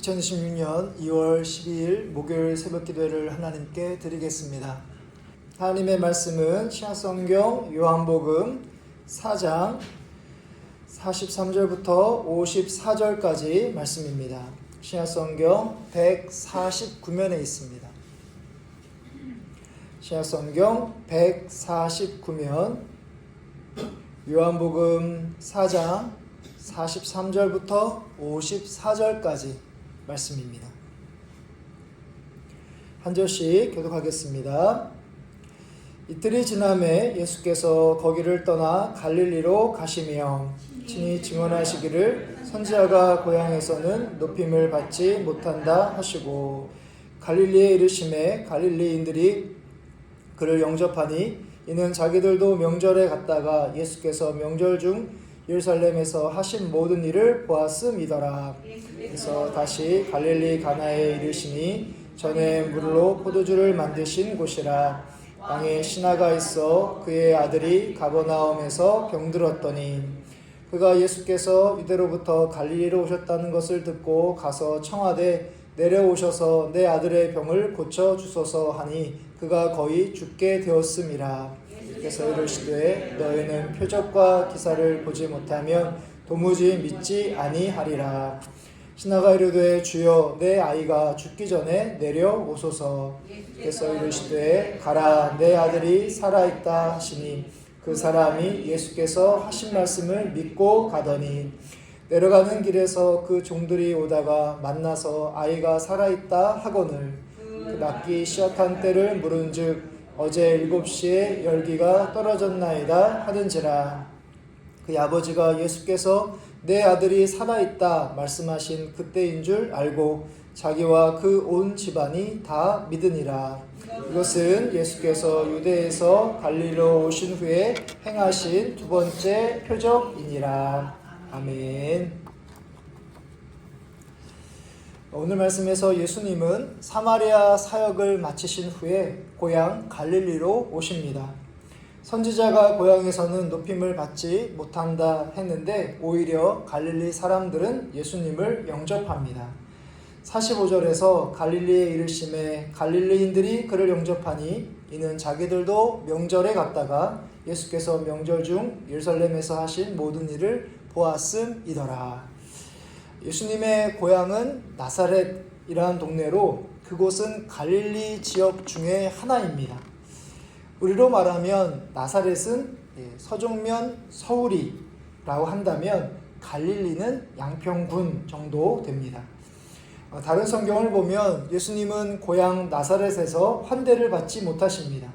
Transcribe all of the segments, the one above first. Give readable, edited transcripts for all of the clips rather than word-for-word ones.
2026년 2월 12일 목요일 새벽기도회를 하나님께 드리겠습니다. 하나님의 말씀은 신약성경 요한복음 4장 43절부터 54절까지 말씀입니다. 신약성경 149면에 있습니다. 신약성경 149면 요한복음 4장 43절부터 54절까지 말씀입니다. 한 절씩 교독하겠습니다. 이틀이 지남에 예수께서 거기를 떠나 갈릴리로 가시며 친히 증언하시기를 선지자가 고향에서는 높임을 받지 못한다 하시고 갈릴리에 이르심에 갈릴리인들이 그를 영접하니 이는 자기들도 명절에 갔다가 예수께서 명절 중 예루살렘에서 하신 모든 일을 보았음이더라. 그래서 다시 갈릴리 가나에 이르시니 전에 물로 포도주를 만드신 곳이라. 왕의 신하가 있어 그의 아들이 가버나움에서 병들었더니 그가 예수께서 이대로부터 갈릴리로 오셨다는 것을 듣고 가서 청하되 내려오셔서 내 아들의 병을 고쳐 주소서 하니 그가 거의 죽게 되었음이라. 그래서 이르시되 너희는 표적과 기사를 보지 못하면 도무지 믿지 아니하리라. 신하가 이르되 주여 내 아이가 죽기 전에 내려오소서. 그래서 이르시되 가라 내 아들이 살아있다 하시니 그 사람이 예수께서 하신 말씀을 믿고 가더니 내려가는 길에서 그 종들이 오다가 만나서 아이가 살아있다 하거늘 그 낫기 시작한 때를 물은즉 어제 7시에 열기가 떨어졌나이다 하는지라. 그 아버지가 예수께서 내 아들이 살아있다 말씀하신 그때인 줄 알고 자기와 그 온 집안이 다 믿으니라. 이것은 예수께서 유대에서 갈릴리로 오신 후에 행하신 두 번째 표적이니라. 아멘. 오늘 말씀에서 예수님은 사마리아 사역을 마치신 후에 고향 갈릴리로 오십니다. 선지자가 고향에서는 높임을 받지 못한다 했는데 오히려 갈릴리 사람들은 예수님을 영접합니다. 45절에서 갈릴리에 이르심에 갈릴리인들이 그를 영접하니 이는 자기들도 명절에 갔다가 예수께서 명절 중 예루살렘에서 하신 모든 일을 보았음이더라. 예수님의 고향은 나사렛이라는 동네로 그곳은 갈릴리 지역 중에 하나입니다. 우리로 말하면 나사렛은 서종면 서울이라고 한다면 갈릴리는 양평군 정도 됩니다. 다른 성경을 보면 예수님은 고향 나사렛에서 환대를 받지 못하십니다.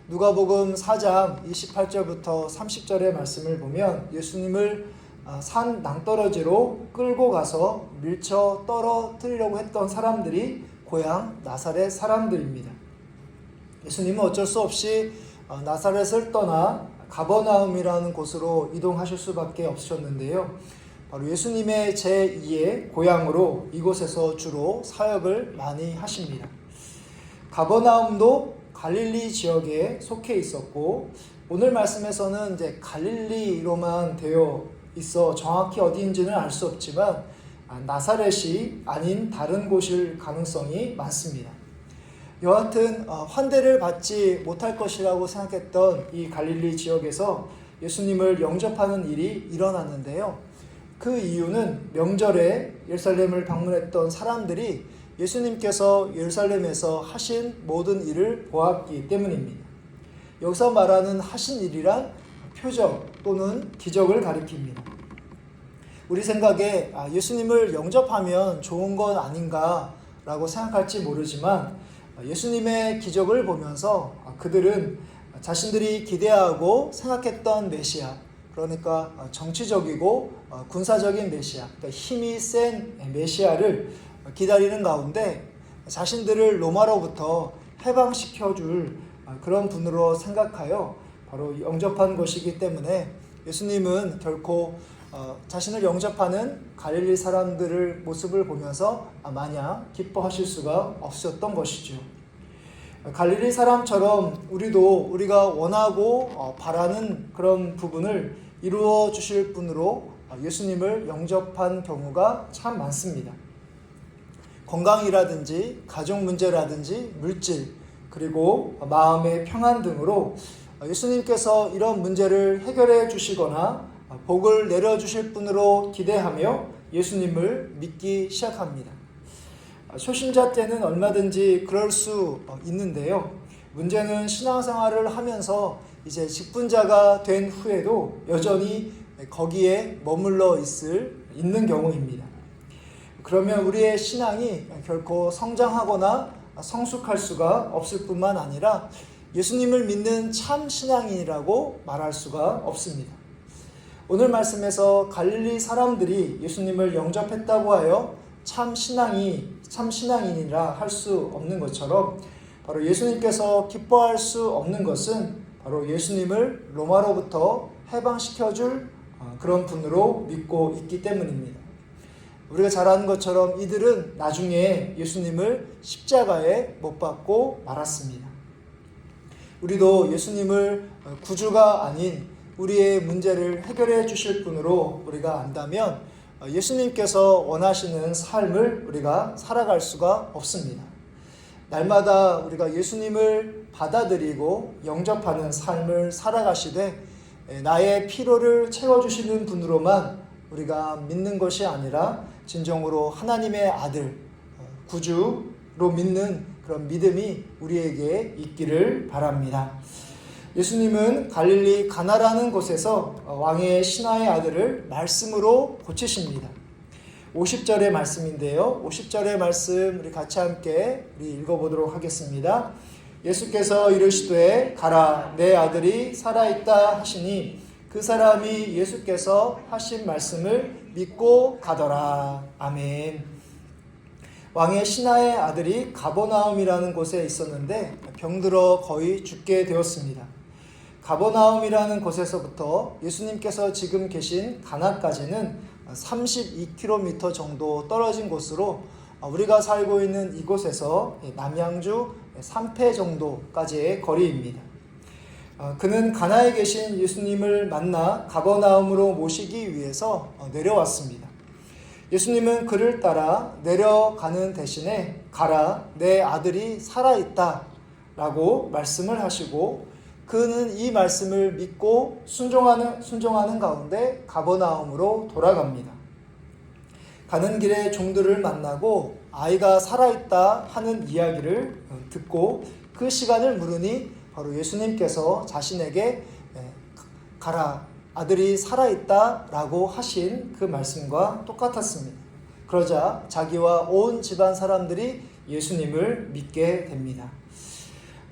누가복음 4장 28절부터 30절의 말씀을 보면 예수님을 산 낭떠러지로 끌고 가서 밀쳐 떨어뜨리려고 했던 사람들이 고향 나사렛 사람들입니다. 예수님은 어쩔 수 없이 나사렛을 떠나 가버나움이라는 곳으로 이동하실 수밖에 없으셨는데요. 바로 예수님의 제2의 고향으로 이곳에서 주로 사역을 많이 하십니다. 가버나움도 갈릴리 지역에 속해 있었고 오늘 말씀에서는 이제 갈릴리로만 되어 있어 정확히 어디인지는 알 수 없지만 나사렛이 아닌 다른 곳일 가능성이 많습니다. 여하튼 환대를 받지 못할 것이라고 생각했던 이 갈릴리 지역에서 예수님을 영접하는 일이 일어났는데요. 그 이유는 명절에 예루살렘을 방문했던 사람들이 예수님께서 예루살렘에서 하신 모든 일을 보았기 때문입니다. 여기서 말하는 하신 일이란 표적 또는 기적을 가리킵니다. 우리 생각에 예수님을 영접하면 좋은 건 아닌가라고 생각할지 모르지만 예수님의 기적을 보면서 그들은 자신들이 기대하고 생각했던 메시아, 그러니까 정치적이고 군사적인 메시아, 그러니까 힘이 센 메시아를 기다리는 가운데 자신들을 로마로부터 해방시켜줄 그런 분으로 생각하여 바로 영접한 것이기 때문에 예수님은 결코 자신을 영접하는 갈릴리 사람들의 모습을 보면서 마냥 기뻐하실 수가 없었던 것이죠. 갈릴리 사람처럼 우리가 원하고 바라는 그런 부분을 이루어 주실 분으로 예수님을 영접한 경우가 참 많습니다. 건강이라든지 가족 문제라든지 물질, 그리고 마음의 평안 등으로 예수님께서 이런 문제를 해결해 주시거나 복을 내려주실 분으로 기대하며 예수님을 믿기 시작합니다. 초신자 때는 얼마든지 그럴 수 있는데요. 문제는 신앙생활을 하면서 이제 직분자가 된 후에도 여전히 거기에 머물러 있는 경우입니다. 그러면 우리의 신앙이 결코 성장하거나 성숙할 수가 없을 뿐만 아니라 예수님을 믿는 참 신앙인이라고 말할 수가 없습니다. 오늘 말씀에서 갈릴리 사람들이 예수님을 영접했다고 하여 참 신앙인이라 할 수 없는 것처럼 바로 예수님께서 기뻐할 수 없는 것은 바로 예수님을 로마로부터 해방시켜줄 그런 분으로 믿고 있기 때문입니다. 우리가 잘 아는 것처럼 이들은 나중에 예수님을 십자가에 못 박고 말았습니다. 우리도 예수님을 구주가 아닌 우리의 문제를 해결해 주실 분으로 우리가 안다면 예수님께서 원하시는 삶을 우리가 살아갈 수가 없습니다. 날마다 우리가 예수님을 받아들이고 영접하는 삶을 살아가시되 나의 필요를 채워주시는 분으로만 우리가 믿는 것이 아니라 진정으로 하나님의 아들, 구주로 믿는 그런 믿음이 우리에게 있기를 바랍니다. 예수님은 갈릴리 가나라는 곳에서 왕의 신하의 아들을 말씀으로 고치십니다. 50절의 말씀인데요. 50절의 말씀 우리 같이 함께 읽어보도록 하겠습니다. 예수께서 이르시되 가라 내 아들이 살아있다 하시니 그 사람이 예수께서 하신 말씀을 믿고 가더라. 아멘. 왕의 신하의 아들이 가버나움이라는 곳에 있었는데 병들어 거의 죽게 되었습니다. 가버나움이라는 곳에서부터 예수님께서 지금 계신 가나까지는 32km 정도 떨어진 곳으로 우리가 살고 있는 이곳에서 남양주 3패 정도까지의 거리입니다. 그는 가나에 계신 예수님을 만나 가버나움으로 모시기 위해서 내려왔습니다. 예수님은 그를 따라 내려가는 대신에 가라 내 아들이 살아있다 라고 말씀을 하시고 그는 이 말씀을 믿고 순종하는 가운데 가버나움으로 돌아갑니다. 가는 길에 종들을 만나고 아이가 살아있다 하는 이야기를 듣고 그 시간을 물으니 바로 예수님께서 자신에게 가라 아들이 살아있다 라고 하신 그 말씀과 똑같았습니다. 그러자 자기와 온 집안 사람들이 예수님을 믿게 됩니다.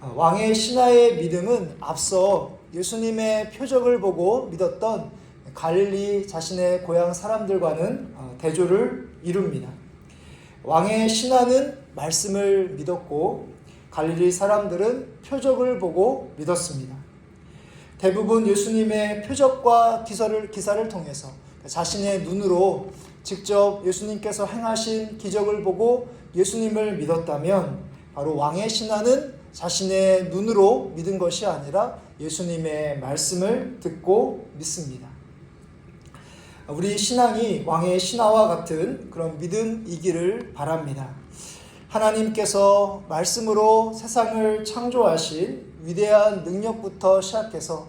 왕의 신하의 믿음은 앞서 예수님의 표적을 보고 믿었던 갈릴리 자신의 고향 사람들과는 대조를 이룹니다. 왕의 신하는 말씀을 믿었고 갈릴리 사람들은 표적을 보고 믿었습니다. 대부분 예수님의 표적과 기사를 통해서 자신의 눈으로 직접 예수님께서 행하신 기적을 보고 예수님을 믿었다면 바로 왕의 신하는 자신의 눈으로 믿은 것이 아니라 예수님의 말씀을 듣고 믿습니다. 우리 신앙이 왕의 신하와 같은 그런 믿음이기를 바랍니다. 하나님께서 말씀으로 세상을 창조하신 위대한 능력부터 시작해서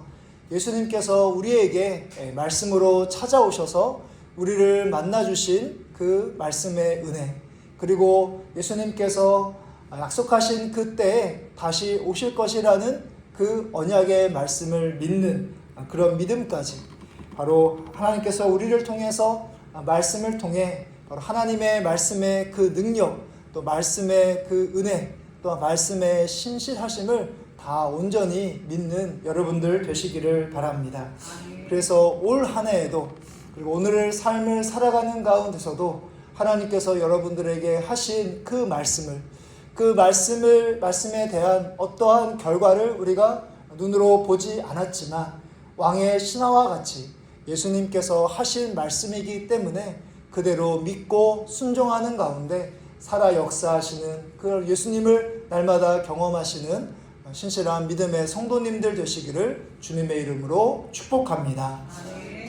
예수님께서 우리에게 말씀으로 찾아오셔서 우리를 만나주신 그 말씀의 은혜, 그리고 예수님께서 약속하신 그때에 다시 오실 것이라는 그 언약의 말씀을 믿는 그런 믿음까지 바로 하나님께서 우리를 통해서 말씀을 통해 바로 하나님의 말씀의 그 능력, 또 말씀의 그 은혜, 또 말씀의 신실하심을 다 온전히 믿는 여러분들 되시기를 바랍니다. 그래서 올 한 해에도 그리고 오늘의 삶을 살아가는 가운데서도 하나님께서 여러분들에게 하신 그 말씀에 대한 어떠한 결과를 우리가 눈으로 보지 않았지만 왕의 신하와 같이 예수님께서 하신 말씀이기 때문에 그대로 믿고 순종하는 가운데 살아 역사하시는 그 예수님을 날마다 경험하시는 신실한 믿음의 성도님들 되시기를 주님의 이름으로 축복합니다.